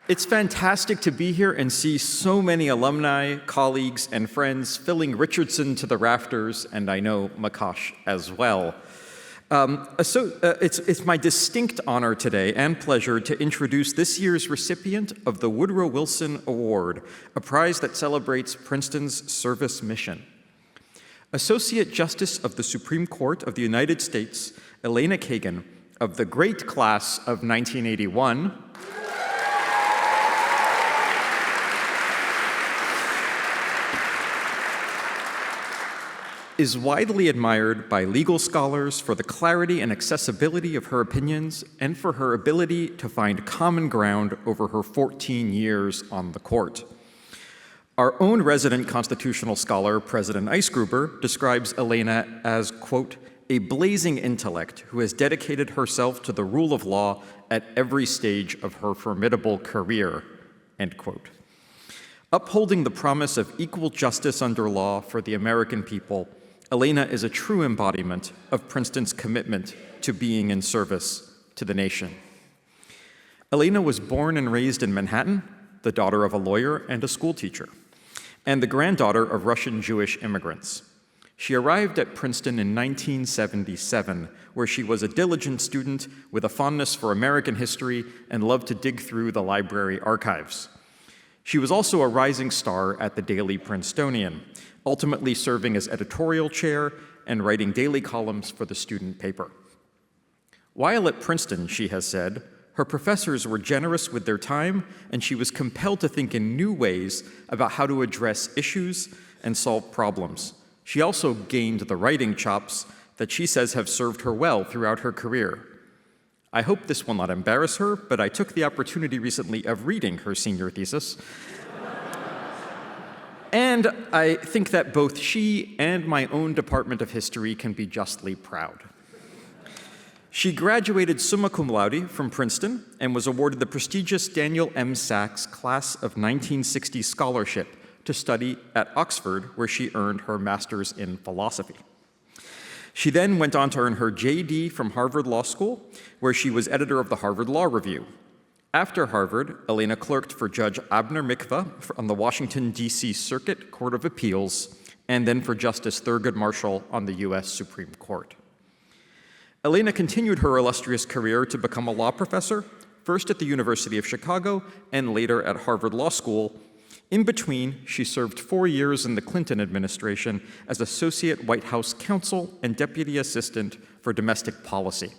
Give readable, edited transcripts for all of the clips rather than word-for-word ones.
It's fantastic to be here and see so many alumni, colleagues, and friends filling Richardson to the rafters, and I know Makash as well. It's my distinct honor today and pleasure to introduce this year's recipient of the Woodrow Wilson Award, a prize that celebrates Princeton's service mission. Associate Justice of the Supreme Court of the United States, Elena Kagan, of the great class of 1981, is widely admired by legal scholars for the clarity and accessibility of her opinions and for her ability to find common ground over her 14 years on the court. Our own resident constitutional scholar, President Eisgruber, describes Elena as, quote, a blazing intellect who has dedicated herself to the rule of law at every stage of her formidable career, end quote. Upholding the promise of equal justice under law for the American people, Elena is a true embodiment of Princeton's commitment to being in service to the nation. Elena was born and raised in Manhattan, the daughter of a lawyer and a school teacher, and the granddaughter of Russian Jewish immigrants. She arrived at Princeton in 1977, where she was a diligent student with a fondness for American history and loved to dig through the library archives. She was also a rising star at the Daily Princetonian, ultimately serving as editorial chair and writing daily columns for the student paper. While at Princeton, she has said, her professors were generous with their time, and she was compelled to think in new ways about how to address issues and solve problems. She also gained the writing chops that she says have served her well throughout her career. I hope this will not embarrass her, but I took the opportunity recently of reading her senior thesis. And I think that both she and my own Department of History can be justly proud. She graduated summa cum laude from Princeton and was awarded the prestigious Daniel M. Sachs Class of 1960 Scholarship to study at Oxford, where she earned her master's in philosophy. She then went on to earn her JD from Harvard Law School, where she was editor of the Harvard Law Review. After Harvard, Elena clerked for Judge Abner Mikva on the Washington, D.C. Circuit Court of Appeals, and then for Justice Thurgood Marshall on the U.S. Supreme Court. Elena continued her illustrious career to become a law professor, first at the University of Chicago and later at Harvard Law School. In between, she served 4 years in the Clinton administration as Associate White House Counsel and Deputy Assistant for Domestic Policy.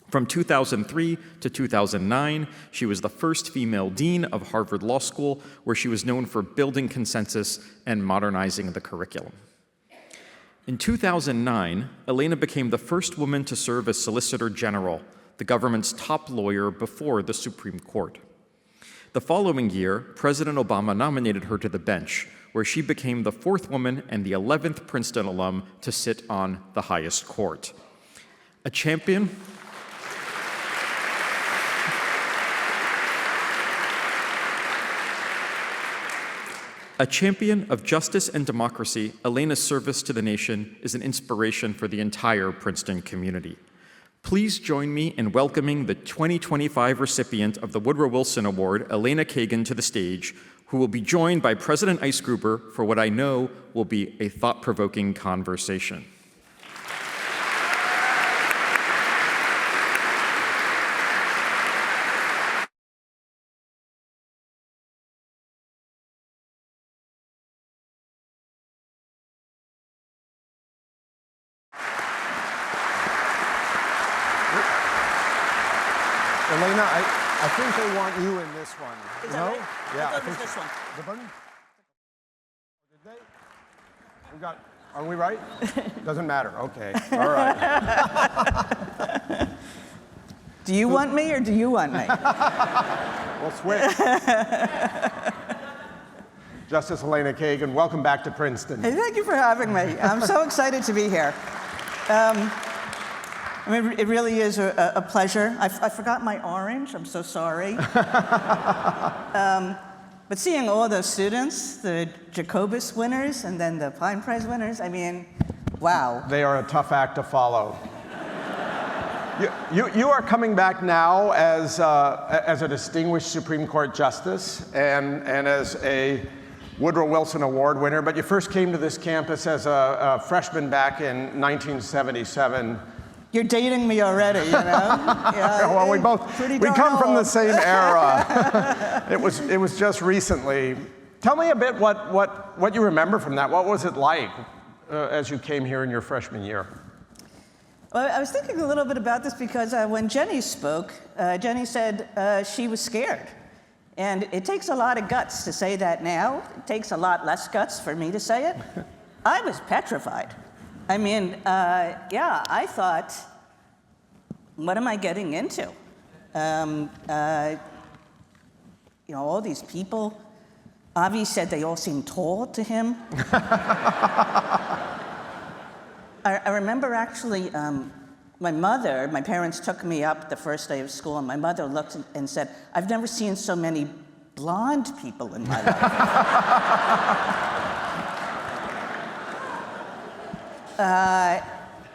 From 2003 to 2009, she was the first female dean of Harvard Law School, where she was known for building consensus and modernizing the curriculum. In 2009, Elena became the first woman to serve as Solicitor General, the government's top lawyer before the Supreme Court. The following year, President Obama nominated her to the bench, where she became the 4th woman and the 11th Princeton alum to sit on the highest court. A champion of justice and democracy, Elena's service to the nation is an inspiration for the entire Princeton community. Please join me in welcoming the 2025 recipient of the Woodrow Wilson Award, Elena Kagan, to the stage, who will be joined by President Eisgruber for what I know will be a thought-provoking conversation. Elena, I think they want you in this one. Is that right? Yeah, I thought it was this one. The button? Did they? Are we right? Doesn't matter. Okay. All right. Do you want me or do you want me? We'll switch. Justice Elena Kagan, welcome back to Princeton. Hey, thank you for having me. I'm so excited to be here. I mean, it really is a pleasure. I forgot my orange. I'm so sorry. But seeing all those students, the Jacobus winners and then the Pine Prize winners, I mean, wow. They are a tough act to follow. You are coming back now as a distinguished Supreme Court justice and as a Woodrow Wilson Award winner, but you first came to this campus as a freshman back in 1977. You're dating me already, you know? Yeah, Well, we come from the same era. It was just recently. Tell me a bit what you remember from that. What was it like as you came here in your freshman year? Well, I was thinking a little bit about this because when Jenny spoke, Jenny said she was scared. And it takes a lot of guts to say that now. It takes a lot less guts for me to say it. I was petrified. I mean, I thought, what am I getting into? All these people. Avi said they all seemed tall to him. I remember actually, my parents took me up the first day of school, and my mother looked and said, "I've never seen so many blonde people in my life."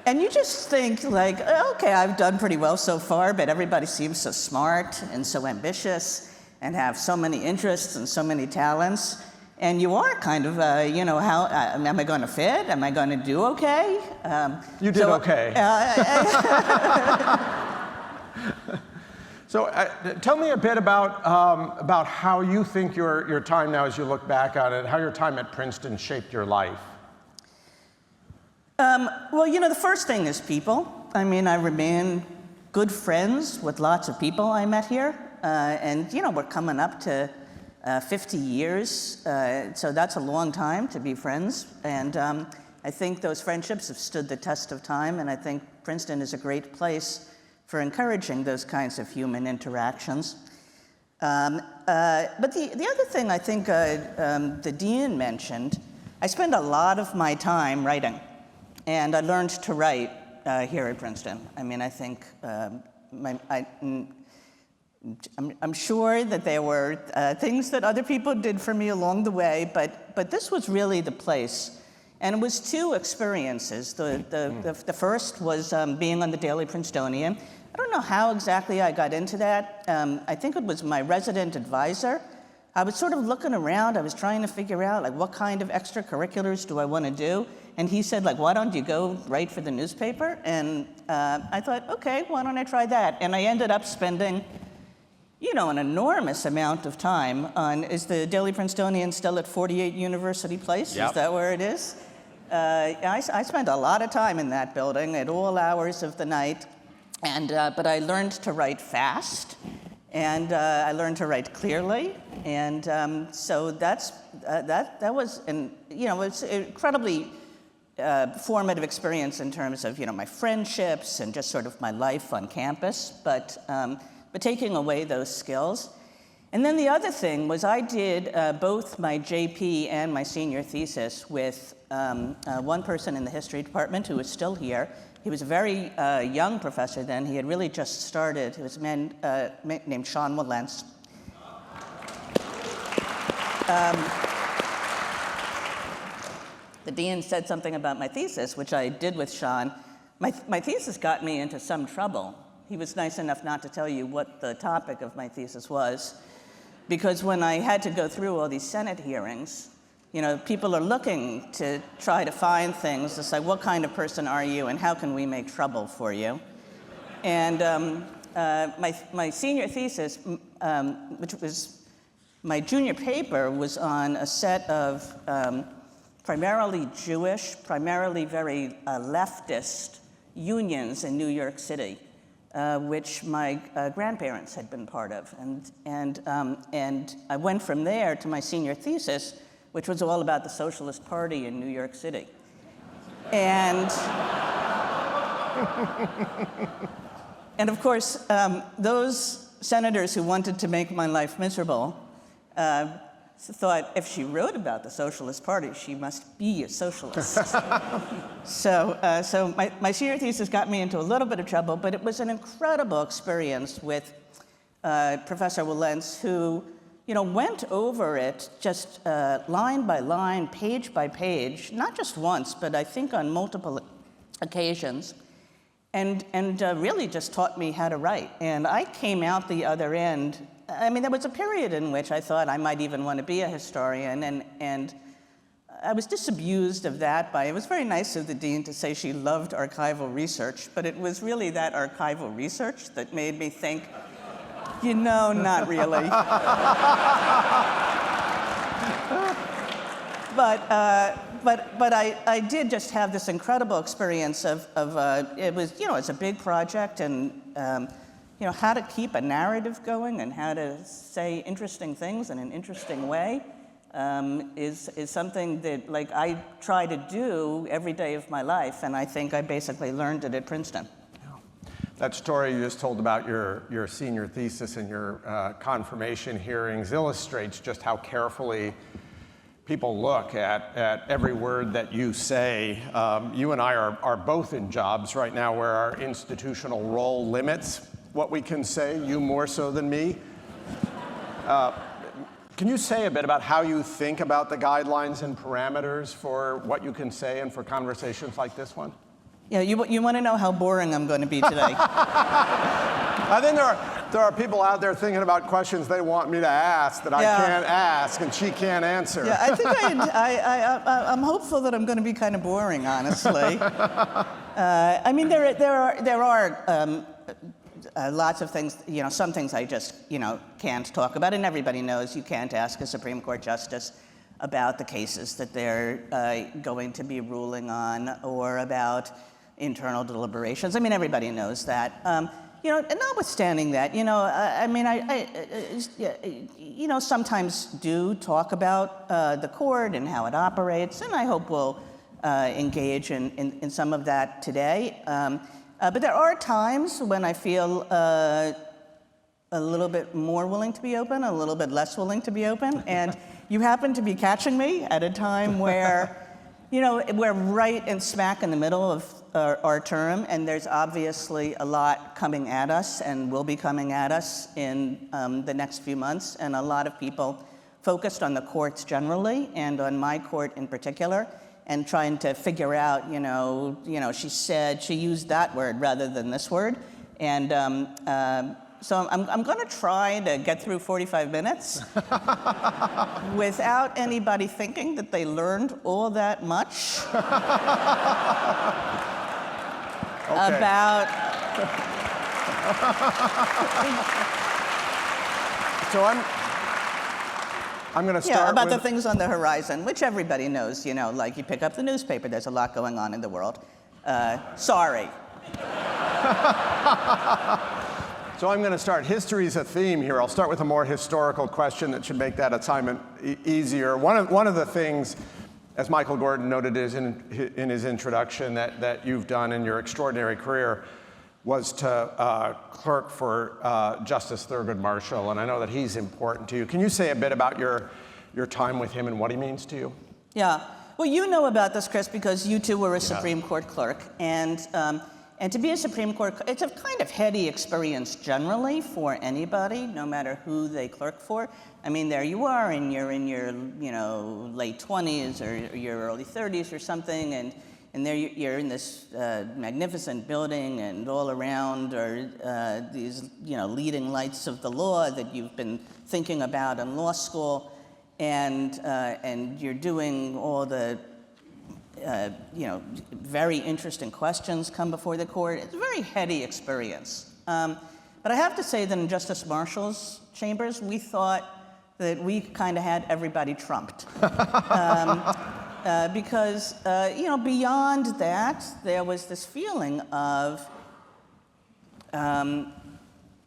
And you just think, like, okay, I've done pretty well so far, but everybody seems so smart and so ambitious and have so many interests and so many talents. And you are kind of, how am I going to fit? Am I going to do okay? You did okay. So tell me a bit about how you think your time now, as you look back on it, how your time at Princeton shaped your life. Well, the first thing is people. I mean, I remain good friends with lots of people I met here. And, we're coming up to 50 years, so that's a long time to be friends. And I think those friendships have stood the test of time, and I think Princeton is a great place for encouraging those kinds of human interactions. But the other thing I think the dean mentioned, I spend a lot of my time writing, and I learned to write here at Princeton. I mean, I think I'm sure that there were things that other people did for me along the way, but this was really the place. And it was two experiences. The first was being on the Daily Princetonian. I don't know how exactly I got into that. I think it was my resident advisor. I was sort of looking around. I was trying to figure out, like, what kind of extracurriculars do I want to do? And he said, like, why don't you go write for the newspaper? And I thought, okay, why don't I try that? And I ended up spending an enormous amount of time on, is the Daily Princetonian still at 48 University Place? Yep. Is that where it is? I spent a lot of time in that building at all hours of the night, and but I learned to write fast, and I learned to write clearly, and so that was, it's an incredibly formative experience in terms of my friendships and just sort of my life on campus, but taking away those skills. And then the other thing was I did both my JP and my senior thesis with one person in the history department who is still here. He was a very young professor then. He had really just started. He was a man named Sean Walentz. The dean said something about my thesis, which I did with Sean. My thesis got me into some trouble. He was nice enough not to tell you what the topic of my thesis was, because when I had to go through all these Senate hearings, people are looking to try to find things. It's like, what kind of person are you, and how can we make trouble for you? And my senior thesis, which was my junior paper, was on a set of primarily Jewish, primarily very leftist unions in New York City. Which my grandparents had been part of. And I went from there to my senior thesis, which was all about the Socialist Party in New York City. And, and of course, those senators who wanted to make my life miserable thought if she wrote about the Socialist Party, she must be a socialist. So my senior thesis got me into a little bit of trouble, but it was an incredible experience with Professor Walentz, who went over it just line by line, page by page, not just once, but I think on multiple occasions. and really just taught me how to write. And I came out the other end. I mean, there was a period in which I thought I might even want to be a historian, and I was disabused of that it was very nice of the dean to say she loved archival research, but it was really that archival research that made me think, not really. But I did just have this incredible experience of it was, it's a big project, and how to keep a narrative going and how to say interesting things in an interesting way is something that I try to do every day of my life, and I think I basically learned it at Princeton. That story you just told about your senior thesis and your confirmation hearings illustrates just how carefully people look at every word that you say. You and I are both in jobs right now where our institutional role limits what we can say, you more so than me. Can you say a bit about how you think about the guidelines and parameters for what you can say and for conversations like this one? Yeah, you want to know how boring I'm going to be today. I think there are people out there thinking about questions they want me to ask that I can't ask and she can't answer. Yeah, I think I'm hopeful that I'm going to be kind of boring, honestly. I mean, there are lots of things, some things I just, can't talk about, and everybody knows you can't ask a Supreme Court justice about the cases that they're going to be ruling on or about internal deliberations. I mean, everybody knows that. And notwithstanding that, I sometimes do talk about the court and how it operates, and I hope we'll engage in some of that today. But there are times when I feel a little bit more willing to be open, a little bit less willing to be open, and you happen to be catching me at a time where, we're right and smack in the middle of our term, and there's obviously a lot coming at us and will be coming at us in the next few months, and a lot of people focused on the courts generally and on my court in particular, and trying to figure out, she used that word rather than this word, and so I'm going to try to get through 45 minutes without anybody thinking that they learned all that much about. So I'm going to start about the things on the horizon, which everybody knows. Like you pick up the newspaper, there's a lot going on in the world. Sorry. So I'm going to start. History's a theme here. I'll start with a more historical question that should make that assignment easier. One of the things, as Michael Gordin noted in his introduction, that you've done in your extraordinary career was to clerk for Justice Thurgood Marshall, and I know that he's important to you. Can you say a bit about your time with him and what he means to you? Yeah. Well, you know about this, Chris, because you too were a Supreme Court clerk, and to be a Supreme Court, it's a kind of heady experience generally for anybody, no matter who they clerk for. I mean, there you are, and you're in your late 20s or your early 30s or something, and there you're in this magnificent building, and all around are these leading lights of the law that you've been thinking about in law school, and you're doing all the very interesting questions come before the court. It's a very heady experience. But I have to say that in Justice Marshall's chambers, we thought that we kind of had everybody trumped. Because, beyond that, there was this feeling of,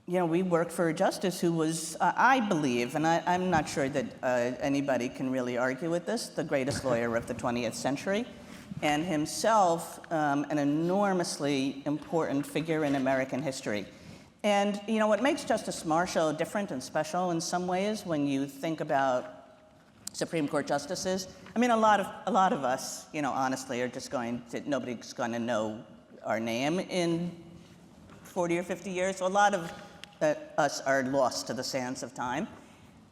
we worked for a justice who was, I believe, and I'm not sure that anybody can really argue with this, the greatest lawyer of the 20th century, and himself an enormously important figure in American history. And, what makes Justice Marshall different and special in some ways when you think about Supreme Court justices, I mean, a lot of us, honestly, are just nobody's going to know our name in 40 or 50 years. So a lot of us are lost to the sands of time.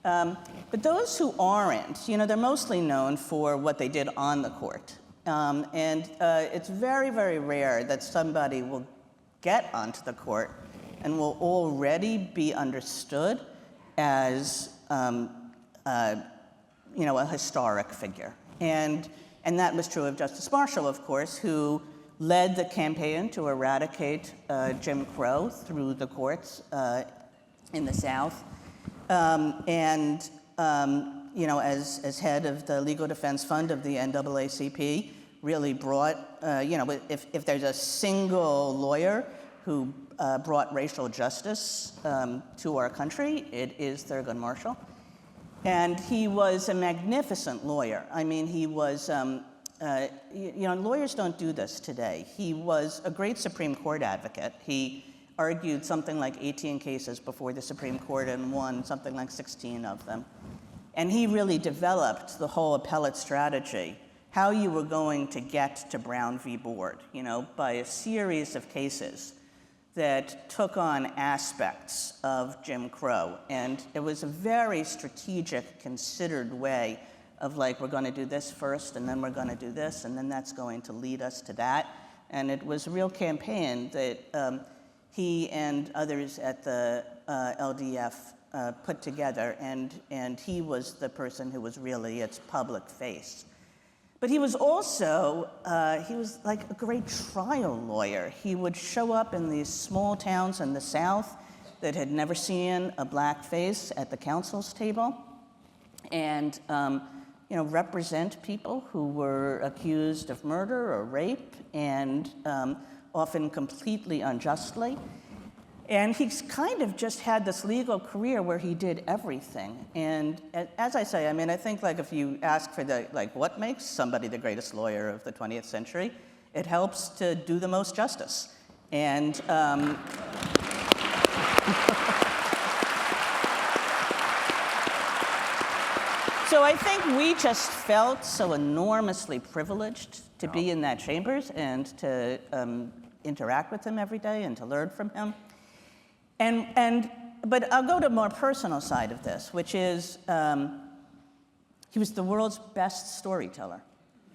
But those who aren't, they're mostly known for what they did on the court. And it's very, very rare that somebody will get onto the court and will already be understood as a historic figure. And that was true of Justice Marshall, of course, who led the campaign to eradicate Jim Crow through the courts in the South. As head of the Legal Defense Fund of the NAACP, really brought, if there's a single lawyer who brought racial justice to our country, it is Thurgood Marshall. And he was a magnificent lawyer. I mean, he was, lawyers don't do this today. He was a great Supreme Court advocate. He argued something like 18 cases before the Supreme Court and won something like 16 of them. And he really developed the whole appellate strategy, how you were going to get to Brown v. Board, by a series of cases that took on aspects of Jim Crow. And it was a very strategic, considered way of we're going to do this first, and then we're going to do this, and then that's going to lead us to that. And it was a real campaign that he and others at the LDF put together, and he was the person who was really its public face. But he was also, like a great trial lawyer. He would show up in these small towns in the South that had never seen a black face at the counsel's table, and represent people who were accused of murder or rape, and often completely unjustly. And he's kind of just had this legal career where he did everything. And as I say, I think if you ask for what makes somebody the greatest lawyer of the 20th century, it helps to do the most justice. And so I think we just felt so enormously privileged to be in that chambers and to interact with him every day and to learn from him. But I'll go to a more personal side of this, which is he was the world's best storyteller.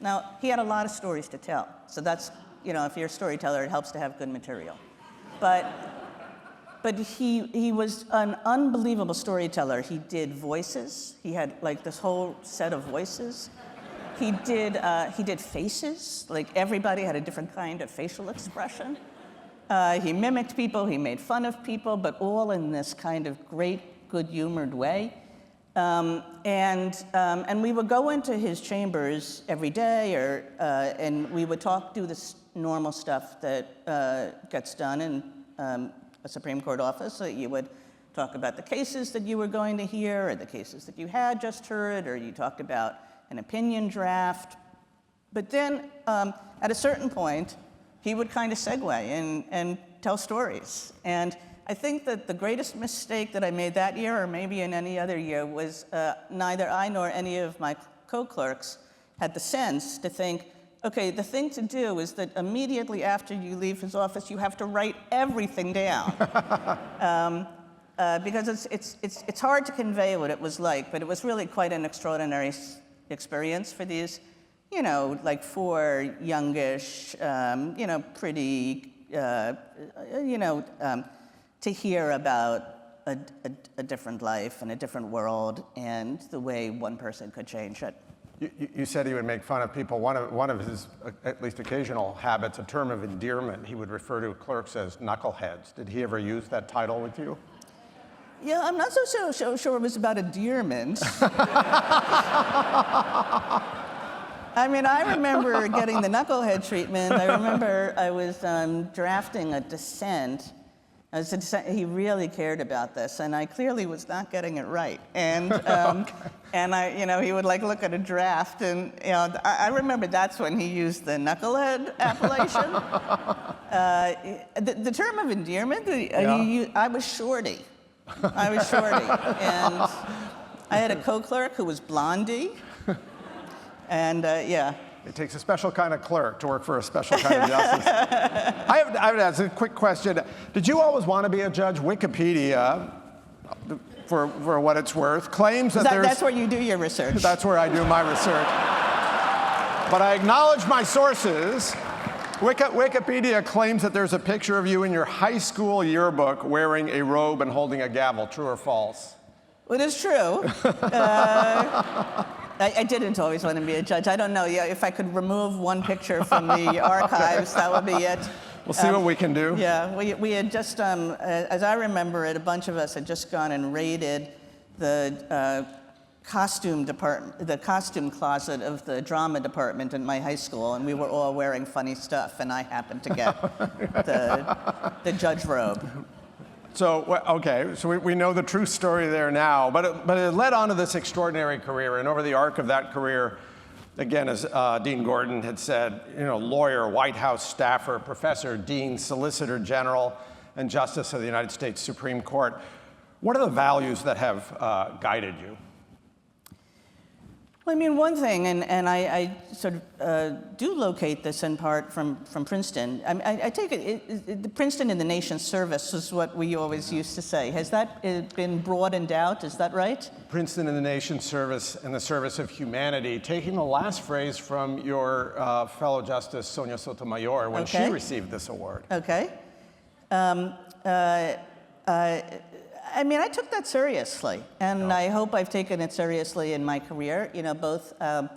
Now, he had a lot of stories to tell, so that's, if you're a storyteller, it helps to have good material. But he was an unbelievable storyteller. He did voices. He had this whole set of voices. He did faces. Everybody had a different kind of facial expression. He mimicked people, he made fun of people, but all in this kind of great, good-humored way. And we would go into his chambers every day, and we would do this normal stuff that gets done in a Supreme Court office. So you would talk about the cases that you were going to hear, or the cases that you had just heard, or you talked about an opinion draft. But then, at a certain point, he would kind of segue and tell stories. And I think that the greatest mistake that I made that year, or maybe in any other year, was neither I nor any of my co-clerks had the sense to think, okay, the thing to do is that immediately after you leave his office, you have to write everything down. Because it's hard to convey what it was like, but it was really quite an extraordinary experience for these, 4 youngish, pretty, to hear about a different life and a different world and the way one person could change it. You said he would make fun of people. One of his, at least occasional habits, a term of endearment, he would refer to clerks as knuckleheads. Did he ever use that title with you? Yeah, I'm not so sure it was about endearment. I remember getting the knucklehead treatment. I remember I was drafting a dissent. He really cared about this, and I clearly was not getting it right. And and he would look at a draft, and I remember that's when he used the knucklehead appellation. The term of endearment. I was shorty. And I had a co-clerk who was Blondie. And It takes a special kind of clerk to work for a special kind of justice. I have to ask a quick question. Did you always want to be a judge? Wikipedia, for what it's worth, claims that there's... That's where you do your research. That's where I do my research. But I acknowledge my sources. Wikipedia claims that there's a picture of you in your high school yearbook wearing a robe and holding a gavel. True or false? It is true. I didn't always want to be a judge. I don't know. Yeah, if I could remove one picture from the archives, that would be it. We'll see what we can do. Yeah, we had just, as I remember it, a bunch of us had just gone and raided the costume department, the costume closet of the drama department in my high school, and we were all wearing funny stuff, and I happened to get the judge robe. So, okay, so we know the true story there now, but it led on to this extraordinary career, and over the arc of that career, again, as Dean Gordon had said, lawyer, White House staffer, professor, dean, solicitor general, and justice of the United States Supreme Court. What are the values that have guided you? Well, I mean, one thing, and I sort of do locate this in part from Princeton. I take it, Princeton in the nation's service is what we always used to say. Has that been broadened out? Is that right? Princeton in the nation's service and the service of humanity, taking the last phrase from your fellow Justice Sonia Sotomayor when she received this award. Okay. I mean, I took that seriously, and I hope I've taken it seriously in my career. Both. I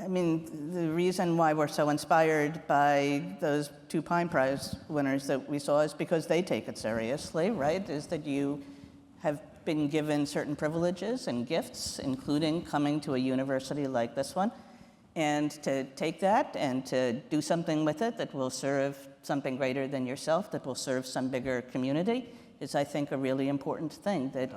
mean, the reason why we're so inspired by those 2 Pine Prize winners that we saw is because they take it seriously, right? Is that you have been given certain privileges and gifts, including coming to a university like this one, and to take that and to do something with it that will serve something greater than yourself, that will serve some bigger community, is, I think, a really important thing that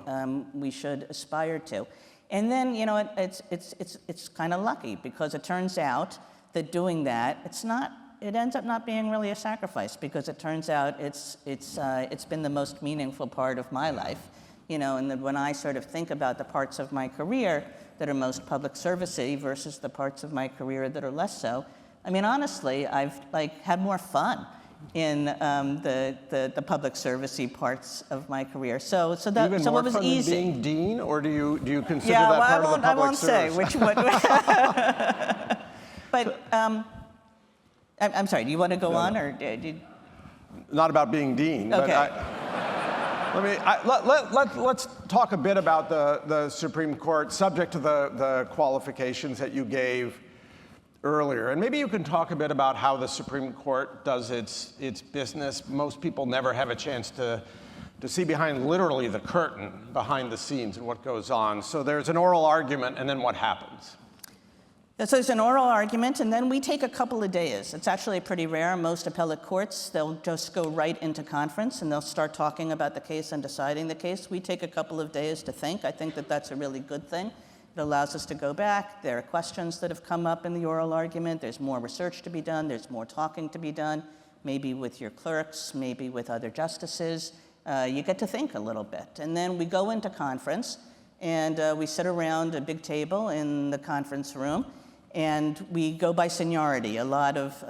we should aspire to. And then, it's kind of lucky, because it turns out that doing that, it ends up not being really a sacrifice, because it turns out it's been the most meaningful part of my life. And that when I sort of think about the parts of my career that are most public service-y versus the parts of my career that are less so, I mean, honestly, I've had more fun in the public service-y parts of my career. So that even so more it was fun easy. Than being dean, or do you consider that part of the public service? I won't say which one. But I'm sorry. Do you want to go on, or not about being dean? Okay. But let's talk a bit about the Supreme Court, subject to the qualifications that you gave earlier. And maybe you can talk a bit about how the Supreme Court does its business. Most people never have a chance to see behind literally the curtain, behind the scenes, and what goes on. So there's an oral argument, and then what happens? So there's an oral argument, and then we take a couple of days. It's actually pretty rare. Most appellate courts, they'll just go right into conference, and they'll start talking about the case and deciding the case. We take a couple of days to think. I think that that's a really good thing. It allows us to go back. There are questions that have come up in the oral argument. There's more research to be done. There's more talking to be done, maybe with your clerks, maybe with other justices. You get to think a little bit. And then we go into conference, and we sit around a big table in the conference room, and we go by seniority. A lot of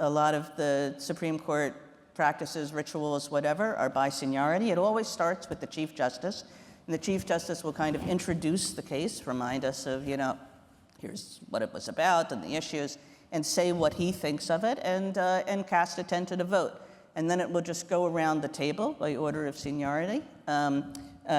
the Supreme Court practices, rituals, whatever, are by seniority. It always starts with the Chief Justice. And the Chief Justice will kind of introduce the case, remind us of, here's what it was about and the issues, and say what he thinks of it, and cast a tentative vote. And then it will just go around the table by order of seniority.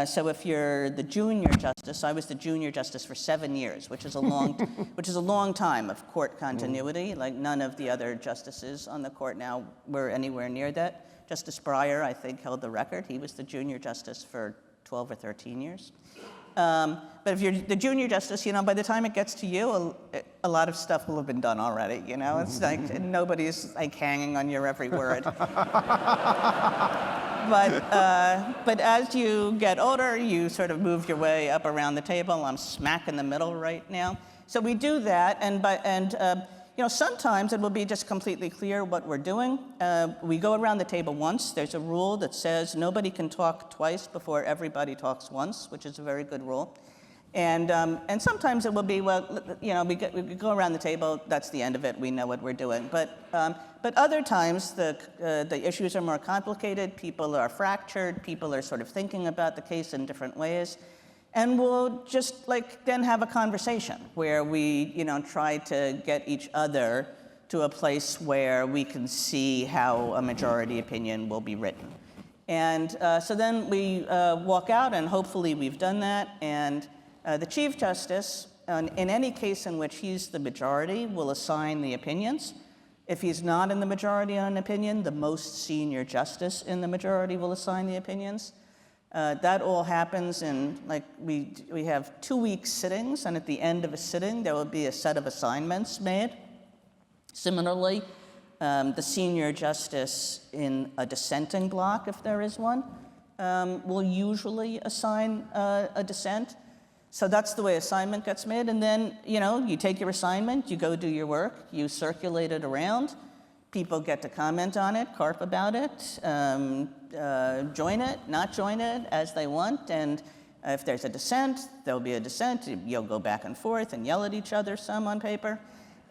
So if you're the junior justice, I was the junior justice for 7 years, which is a long time of court continuity. Like, none of the other justices on the court now were anywhere near that. Justice Breyer, I think, held the record. He was the junior justice for 12 or 13 years. But if you're the junior justice, by the time it gets to you, a lot of stuff will have been done already. It's like nobody's hanging on your every word. But as you get older, you sort of move your way up around the table. I'm smack in the middle right now. So we do that, and sometimes it will be just completely clear what we're doing. We go around the table once. There's a rule that says nobody can talk twice before everybody talks once, which is a very good rule. And sometimes it will be, we go around the table, that's the end of it, we know what we're doing. But other times, the issues are more complicated, people are fractured, people are sort of thinking about the case in different ways. And we'll just then have a conversation where we, try to get each other to a place where we can see how a majority opinion will be written. And so then we walk out, and hopefully we've done that, and the Chief Justice, in any case in which he's the majority, will assign the opinions. If he's not in the majority on an opinion, the most senior justice in the majority will assign the opinions. That all happens in, like, we have 2-week sittings, and at the end of a sitting, there will be a set of assignments made. Similarly, the senior justice in a dissenting block, if there is one, will usually assign a dissent. So that's the way assignment gets made. And then, you take your assignment, you go do your work, you circulate it around. People get to comment on it, carp about it, join it, not join it as they want. And if there's a dissent, there'll be a dissent. You'll go back and forth and yell at each other some on paper.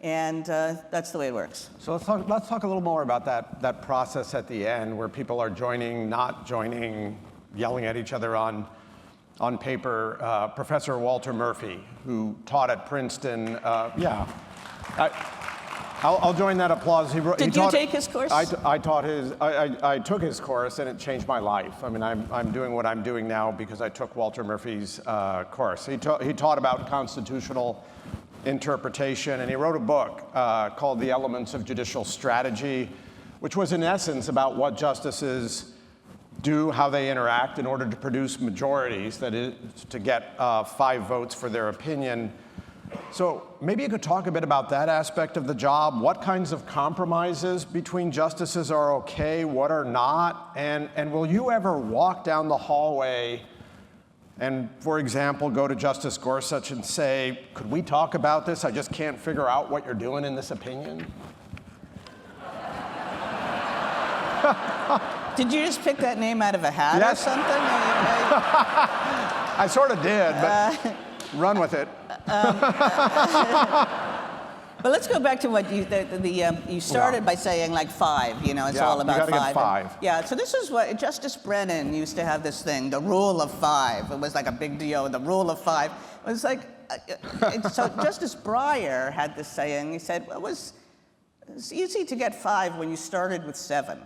And that's the way it works. So let's talk a little more about that process at the end where people are joining, not joining, yelling at each other on paper. Professor Walter Murphy, who taught at Princeton, I'll join that applause. Did you take his course? I took his course, and it changed my life. I mean, I'm doing what I'm doing now because I took Walter Murphy's course. He taught about constitutional interpretation, and he wrote a book called The Elements of Judicial Strategy, which was in essence about what justices do, how they interact in order to produce majorities, that is, to get 5 votes for their opinion. So maybe you could talk a bit about that aspect of the job. What kinds of compromises between justices are okay, what are not? And will you ever walk down the hallway and, for example, go to Justice Gorsuch and say, could we talk about this? I just can't figure out what you're doing in this opinion. Did you just pick that name out of a hat or something? I sort of did, but run with it. But let's go back to what you started by saying, like, 5. It's all about 5. You gotta get 5. Yeah. So this is what Justice Brennan used to have this thing, the rule of 5. It was like a big deal. The rule of 5. It was like so. Justice Breyer had this saying. He said, well, it's easy to get 5 when you started with 7.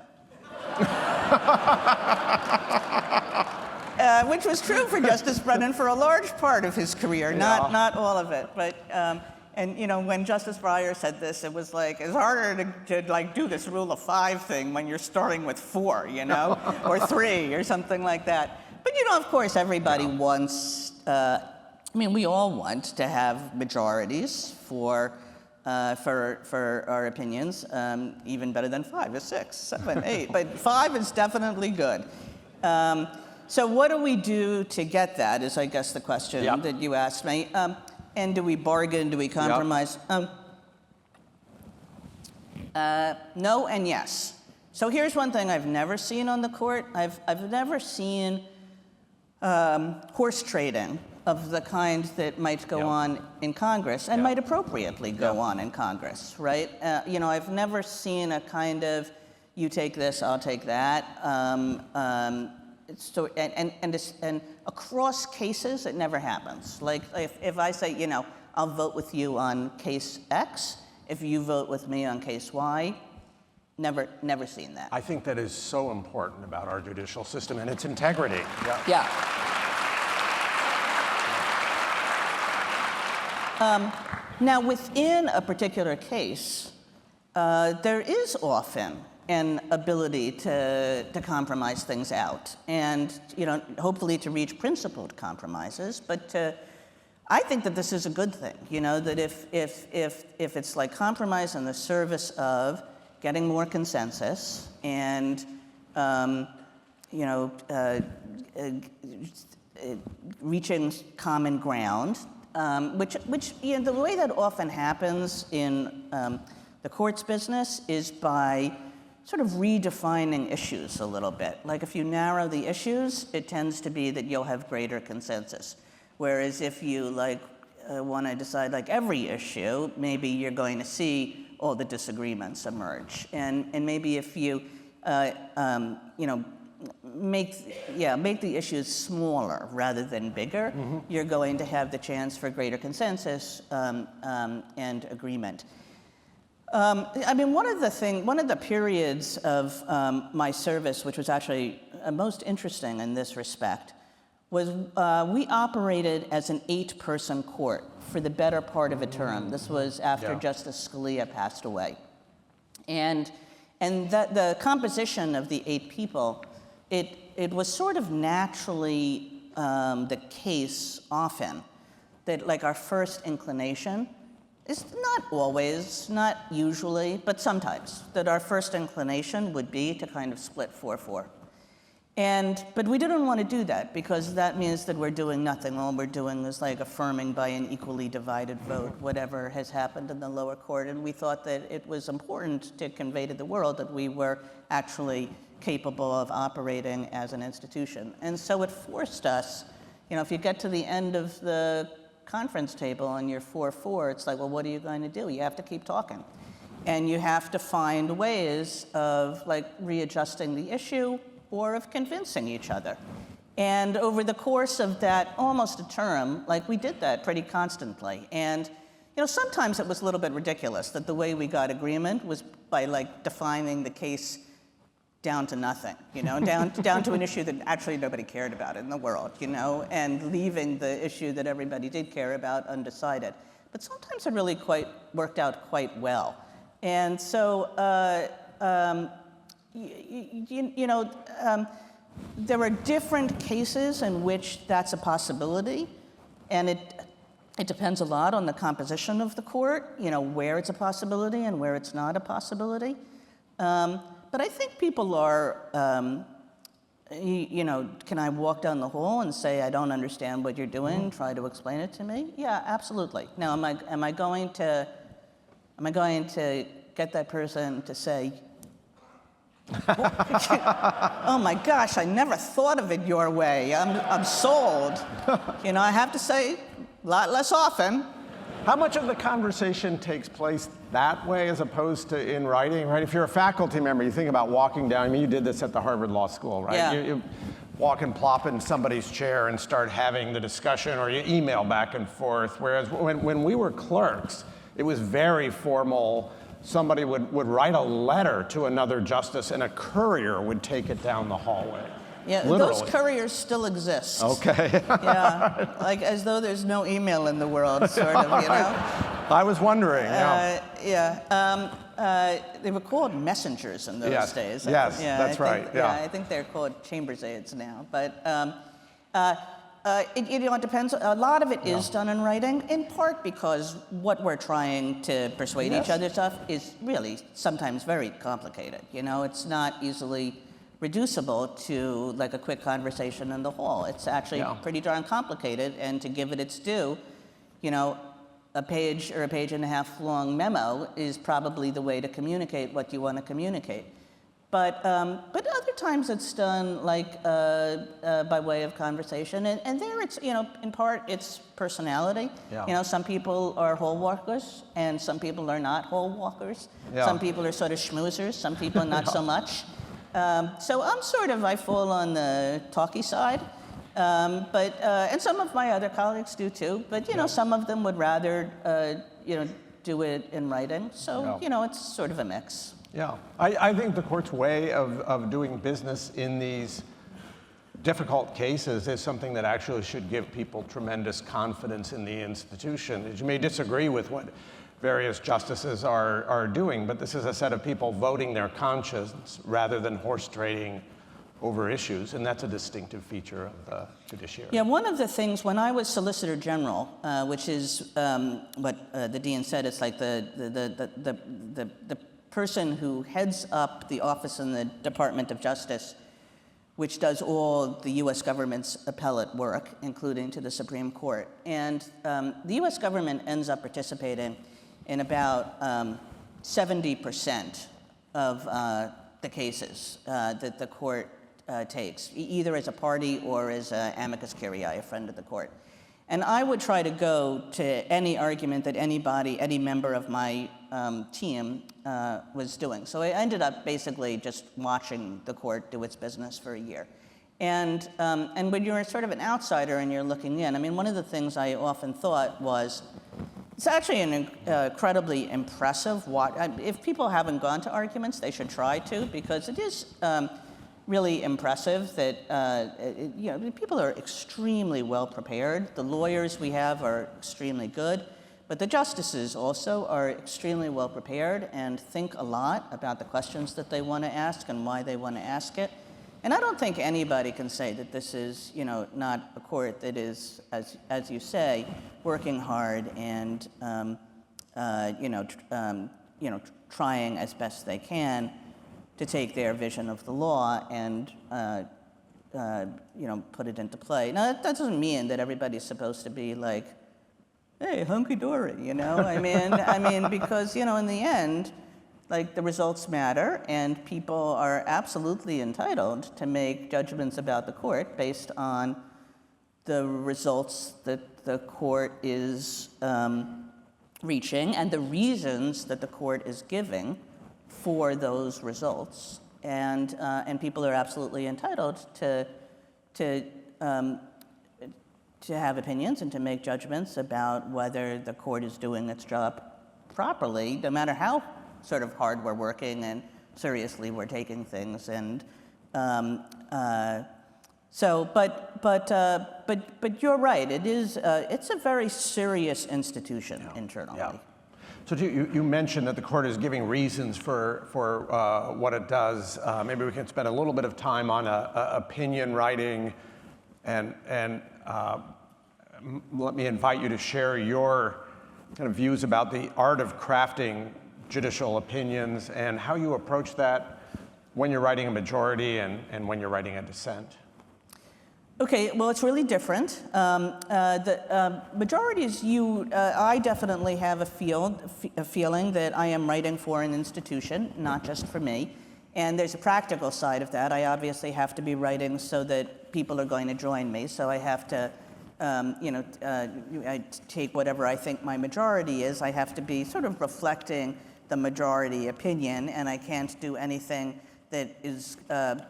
Which was true for Justice Brennan for a large part of his career, not all of it. But when Justice Breyer said this, it was like it's harder to do this rule of 5 thing when you're starting with 4, or 3 or something like that. But of course, everybody wants. We all want to have majorities for our opinions, even better than 5 is 6, 7, 8. But 5 is definitely good. So what do we do to get that is, I guess, the question that you asked me. And do we bargain? Do we compromise? No and yes. So here's one thing I've never seen on the court. I've never seen horse trading of the kind that might go on in Congress and might appropriately go on in Congress, right? I've never seen a kind of, you take this, I'll take that. So and across cases, it never happens. Like if I say, I'll vote with you on case X, if you vote with me on case Y, never seen that. I think that is so important about our judicial system and its integrity. Yeah. Now, within a particular case, there is often an ability to compromise things out, and hopefully to reach principled compromises. But I think that this is a good thing. That if it's like compromise in the service of getting more consensus and reaching common ground, which the way that often happens in the court's business is by sort of redefining issues a little bit. Like if you narrow the issues, it tends to be that you'll have greater consensus. Whereas if you want to decide every issue, maybe you're going to see all the disagreements emerge. And maybe if you make the issues smaller rather than bigger, you're going to have the chance for greater consensus and agreement. I mean, one of the periods of my service, which was actually most interesting in this respect, was we operated as an 8-person court for the better part of a term. This was after Justice Scalia passed away. And that the composition of the 8 people, it was sort of naturally the case often that like our first inclination is not always, not usually, but sometimes, that our first inclination would be to kind of split 4-4. But we didn't want to do that because that means that we're doing nothing. All we're doing is like affirming by an equally divided vote whatever has happened in the lower court. And we thought that it was important to convey to the world that we were actually capable of operating as an institution. And so it forced us, if you get to the end of the conference table and you're 4-4, it's like, well, what are you going to do? You have to keep talking. And you have to find ways of like readjusting the issue or of convincing each other. And over the course of that almost a term, like we did that pretty constantly. And sometimes it was a little bit ridiculous that the way we got agreement was by like defining the case down to nothing, down to an issue that actually nobody cared about in the world, and leaving the issue that everybody did care about undecided. But sometimes it really worked out quite well. And so, there are different cases in which that's a possibility, and it depends a lot on the composition of the court, where it's a possibility and where it's not a possibility. But I think people are, can I walk down the hall and say, I don't understand what you're doing, try to explain it to me? Yeah, absolutely. Now, am I going to get that person to say, oh my gosh, I never thought of it your way. I'm sold. I have to say, a lot less often. How much of the conversation takes place that way as opposed to in writing, right? If you're a faculty member, you think about walking down. I mean, you did this at the Harvard Law School, right? Yeah. You walk and plop in somebody's chair and start having the discussion, or you email back and forth. Whereas when we were clerks, it was very formal. Somebody would write a letter to another justice, and a courier would take it down the hallway. Yeah, literally. Those couriers still exist. Okay. Yeah, like as though there's no email in the world, sort of, I was wondering. They were called messengers in those days. Yes, that's right. Yeah, I think they're called chambers aides now. But it depends. A lot of it is done in writing, in part because what we're trying to persuade each other of is really sometimes very complicated. It's not easily reducible to like a quick conversation in the hall. It's actually pretty darn complicated, and to give it its due, a page or a page and a half long memo is probably the way to communicate what you want to communicate. But other times it's done like by way of conversation, and there it's in part it's personality. Yeah. Some people are hall walkers, and some people are not hall walkers. Yeah. Some people are sort of schmoozers. Some people are not so much. So I fall on the talky side, and some of my other colleagues do too. But some of them would rather do it in writing. So it's sort of a mix. Yeah, I think the court's way of doing business in these difficult cases is something that actually should give people tremendous confidence in the institution. You may disagree with what various justices are doing, but this is a set of people voting their conscience rather than horse trading over issues, and that's a distinctive feature of the judiciary. Yeah, one of the things, when I was Solicitor General, which is what the dean said, it's like the person who heads up the office in the Department of Justice, which does all the U.S. government's appellate work, including to the Supreme Court. And the U.S. government ends up participating in about 70% of the cases that the court takes, either as a party or as amicus curiae, a friend of the court. And I would try to go to any argument that any member of my team was doing. So I ended up basically just watching the court do its business for a year. And when you're sort of an outsider and you're looking in, I mean, one of the things I often thought was, It's actually an incredibly impressive if people haven't gone to arguments, they should try to, because it is really impressive that people are extremely well prepared. The lawyers we have are extremely good, but the justices also are extremely well prepared and think a lot about the questions that they want to ask and why they want to ask it. And I don't think anybody can say that this is, not a court that is, as you say, working hard and, trying as best they can to take their vision of the law and, put it into play. Now, that doesn't mean that everybody's supposed to be like, hey, hunky-dory, I mean, because, in the end, like, the results matter, and people are absolutely entitled to make judgments about the court based on the results that the court is reaching and the reasons that the court is giving for those results. And people are absolutely entitled to have opinions and to make judgments about whether the court is doing its job properly, no matter how sort of hard we're working and seriously we're taking things. And but you're right. It's a very serious institution internally. Yeah. So you mentioned that the court is giving reasons for what it does. Maybe we can spend a little bit of time on opinion writing, and let me invite you to share your kind of views about the art of crafting judicial opinions and how you approach that when you're writing a majority and when you're writing a dissent. Okay, well, it's really different. The majorities, I definitely have a feeling that I am writing for an institution, not just for me. And there's a practical side of that. I obviously have to be writing so that people are going to join me. So I have to, I take whatever I think my majority is. I have to be sort of reflecting the majority opinion, and I can't do anything that is going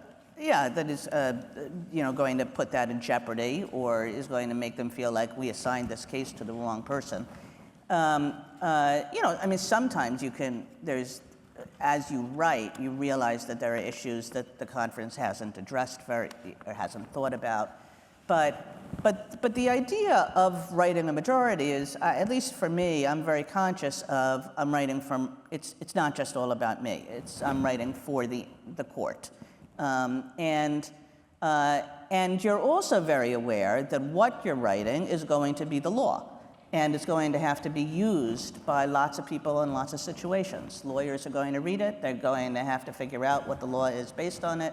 to put that in jeopardy or is going to make them feel like we assigned this case to the wrong person. Sometimes as you write, you realize that there are issues that the conference hasn't addressed or hasn't thought about. But the idea of writing a majority is, at least for me, I'm very conscious of I'm writing from. It's not just all about me. I'm writing for the court. And you're also very aware that what you're writing is going to be the law, and it's going to have to be used by lots of people in lots of situations. Lawyers are going to read it. They're going to have to figure out what the law is based on it.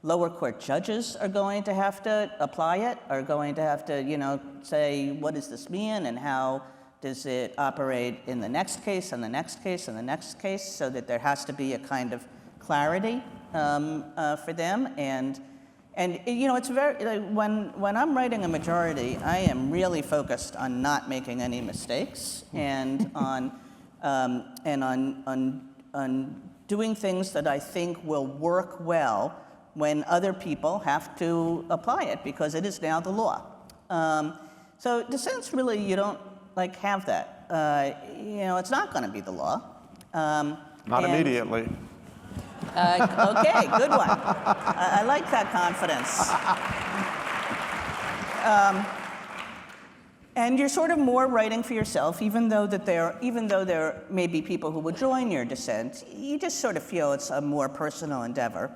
Lower court judges are going to have to apply it, are going to have to, say, what does this mean, and how does it operate in the next case, and the next case, and the next case, so that there has to be a kind of clarity for them. And it's very, when I'm writing a majority, I am really focused on not making any mistakes and on doing things that I think will work well when other people have to apply it, because it is now the law. So dissents, really, you don't have that. It's not going to be the law. Not immediately. Okay, good one. I like that confidence. And you're sort of more writing for yourself, even though there may be people who will join your dissent. You just sort of feel it's a more personal endeavor.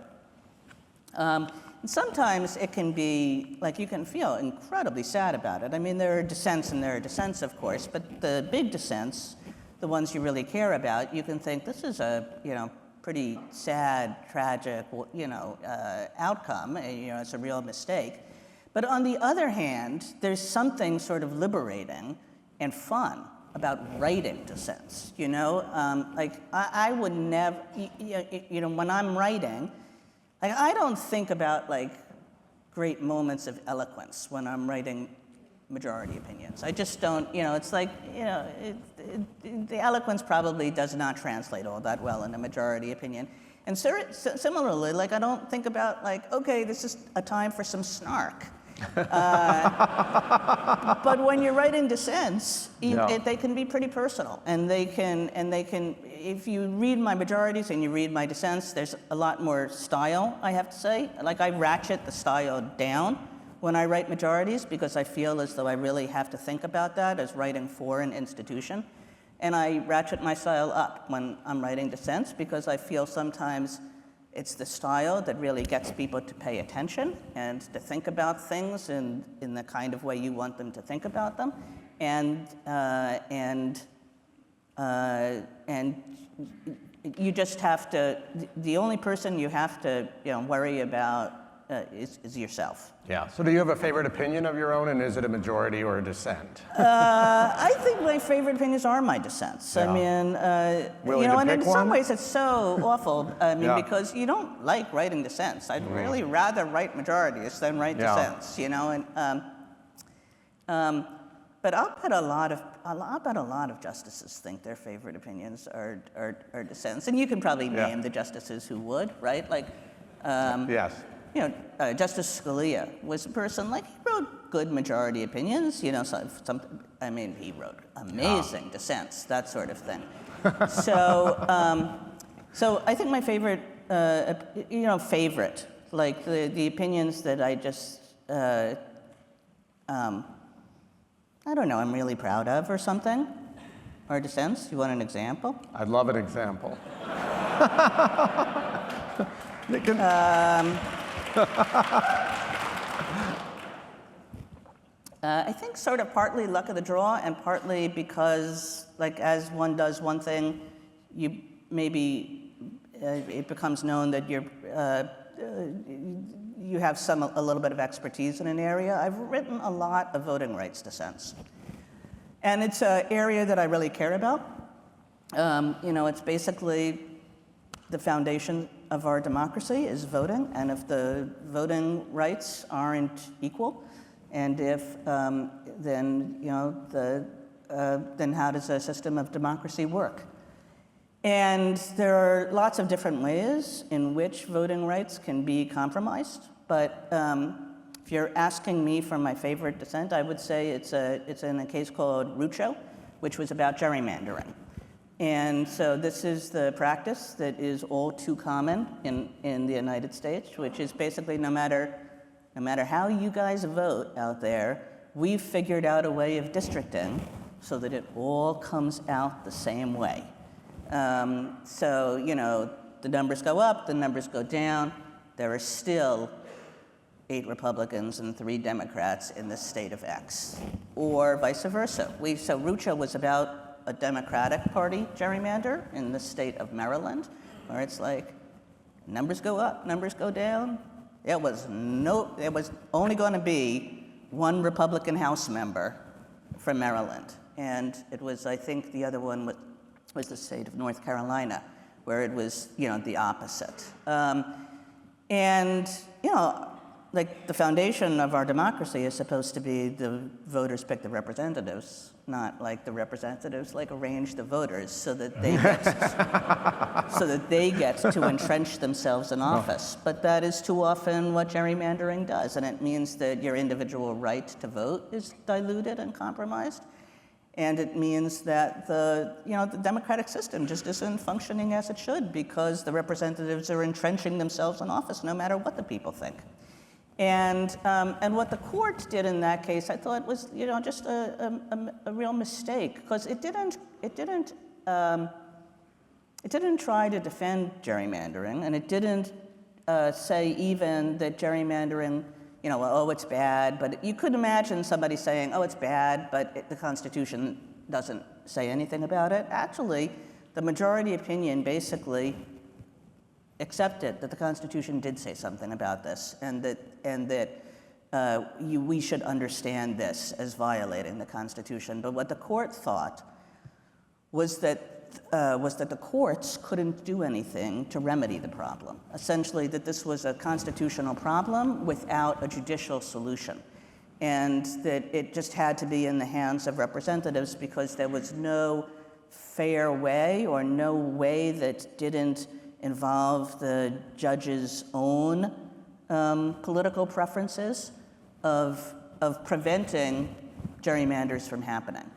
And sometimes it can be, you can feel incredibly sad about it. I mean, there are dissents and there are dissents, of course, but the big dissents, the ones you really care about, you can think this is a, pretty sad, tragic, outcome. It's a real mistake. But on the other hand, there's something sort of liberating and fun about writing dissents. I would never, when I'm writing, I don't think about great moments of eloquence when I'm writing majority opinions. I just don't, it's the eloquence probably does not translate all that well in a majority opinion. And similarly, I don't think about okay, this is a time for some snark. But when you're writing dissents, Yeah. they can be pretty personal, and they can. If you read my majorities and you read my dissents, there's a lot more style, I have to say. Like, I ratchet the style down when I write majorities because I feel as though I really have to think about that as writing for an institution. And I ratchet my style up when I'm writing dissents because I feel sometimes it's the style that really gets people to pay attention and to think about things in the kind of way you want them to think about them. And you just have to, the only person you have to worry about is yourself. Yeah. So do you have a favorite opinion of your own, and is it a majority or a dissent? I think my favorite opinions are my dissents. Yeah. I mean, Willing to and in pick some one? ways it's so awful. I mean, Yeah. because you don't like writing dissents. I'd really rather write majorities than write Yeah. dissents. But I'll bet a lot of justices think their favorite opinions are dissents, and you can probably Yeah. name the justices who would, right? Like. Yes. Justice Scalia was a person, like, he wrote good majority opinions, he wrote amazing dissents, that sort of thing. So I think my favorite, like the opinions that I just, I don't know, I'm really proud of or something, or dissents. You want an example? I'd love an example. I think sort of partly luck of the draw and partly because, like, as one does one thing, you maybe it becomes known that you have a little bit of expertise in an area. I've written a lot of voting rights dissents, and it's an area that I really care about. It's basically the foundation of our democracy is voting, and if the voting rights aren't equal, and if then how does a system of democracy work? And there are lots of different ways in which voting rights can be compromised. But if you're asking me for my favorite dissent, I would say it's in a case called Rucho, which was about gerrymandering. And so this is the practice that is all too common in the United States, which is basically no matter how you guys vote out there, we've figured out a way of districting so that it all comes out the same way. So, the numbers go up, the numbers go down. There are still 8 Republicans and 3 Democrats in the state of X, or vice versa. So Rucho was about a Democratic Party gerrymander in the state of Maryland, where it's like, numbers go up, numbers go down. There was only going to be 1 Republican House member from Maryland. And it was, I think the other one was the state of North Carolina, where it was, the opposite. Like, the foundation of our democracy is supposed to be the voters pick the representatives, not like the representatives arrange the voters so that they get to entrench themselves in office. But that is too often what gerrymandering does, and it means that your individual right to vote is diluted and compromised, and it means that the democratic system just isn't functioning as it should because the representatives are entrenching themselves in office no matter what the people think. And what the court did in that case, I thought was, just a real mistake, because it didn't try to defend gerrymandering, and it didn't say even that gerrymandering, it's bad. But you could imagine somebody saying, oh, it's bad, but the Constitution doesn't say anything about it. Actually, the majority opinion basically accepted that the Constitution did say something about this, and that we should understand this as violating the Constitution. But what the court thought was that the courts couldn't do anything to remedy the problem. Essentially, that this was a constitutional problem without a judicial solution, and that it just had to be in the hands of representatives because there was no fair way or no way that didn't involve the judge's own political preferences of preventing gerrymanders from happening.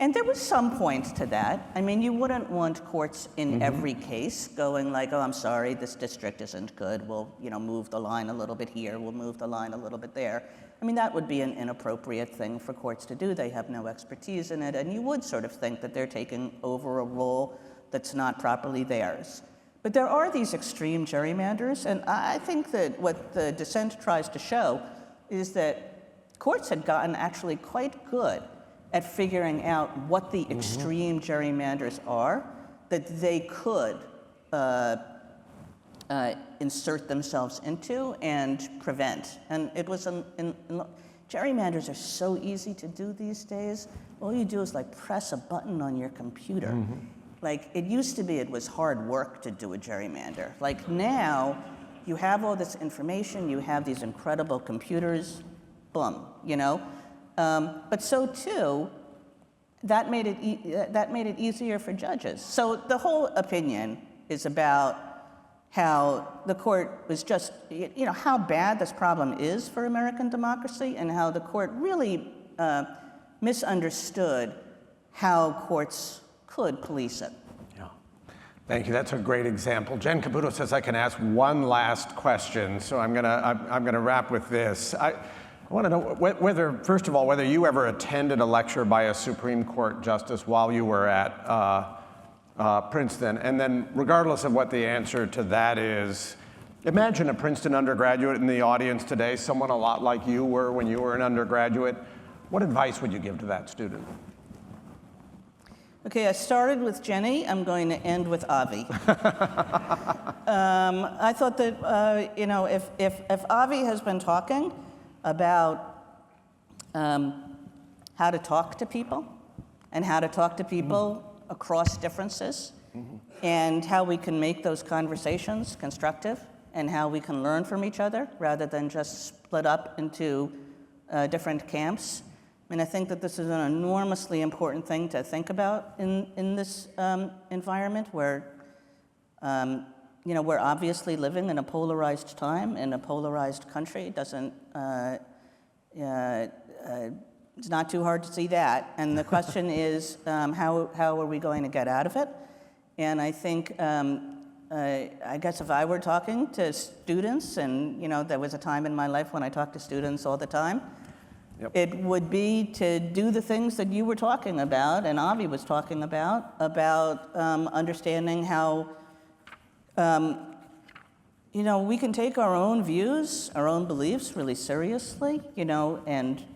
And there was some point to that. I mean, you wouldn't want courts in every case going like, oh, I'm sorry, this district isn't good. We'll, move the line a little bit here. We'll move the line a little bit there. I mean, that would be an inappropriate thing for courts to do. They have no expertise in it, and you would sort of think that they're taking over a role that's not properly theirs. But there are these extreme gerrymanders, and I think that what the dissent tries to show is that courts had gotten actually quite good at figuring out what the extreme gerrymanders are that they could insert themselves into and prevent. And it was, gerrymanders are so easy to do these days. All you do is like press a button on your computer. Like it used to be, it was hard work to do a gerrymander. Like now, you have all this information, you have these incredible computers, boom, but so too, that made it easier for judges. So the whole opinion is about how the court was just, how bad this problem is for American democracy and how the court really misunderstood how courts could police it. Yeah. Thank you. That's a great example. Jen Caputo says I can ask one last question, so I'm gonna wrap with this. I want to know whether, first of all, whether you ever attended a lecture by a Supreme Court justice while you were at Princeton, and then regardless of what the answer to that is, imagine a Princeton undergraduate in the audience today, someone a lot like you were when you were an undergraduate. What advice would you give to that student? Okay, I started with Jenny. I'm going to end with Avi. I thought that, if Avi has been talking about how to talk to people and how to talk to people across differences and how we can make those conversations constructive and how we can learn from each other rather than just split up into different camps. I mean, I think that this is an enormously important thing to think about in this environment where, we're obviously living in a polarized time, in a polarized country. It's not too hard to see that. And the question is, how are we going to get out of it? And I think, I guess if I were talking to students, and there was a time in my life when I talked to students all the time, it would be to do the things that you were talking about and Avi was talking about understanding how, we can take our own views, our own beliefs really seriously,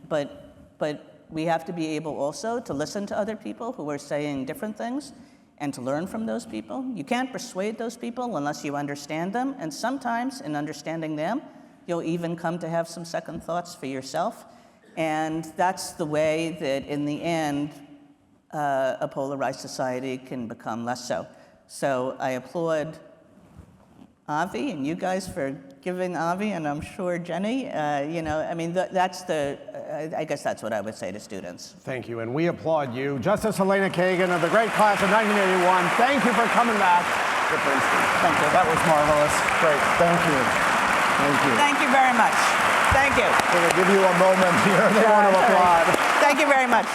but we have to be able also to listen to other people who are saying different things and to learn from those people. You can't persuade those people unless you understand them, and sometimes in understanding them, you'll even come to have some second thoughts for yourself. And that's the way that, in the end, a polarized society can become less so. So I applaud Avi and you guys for giving Avi, and I'm sure Jenny, I guess that's what I would say to students. Thank you, and we applaud you. Justice Elena Kagan of the great class of 1981, thank you for coming back to Princeton. Thank you. That was marvelous. Great, thank you. Thank you. Thank you very much. Thank you. I'm going to give you a moment here. They want to applaud. Thank you very much.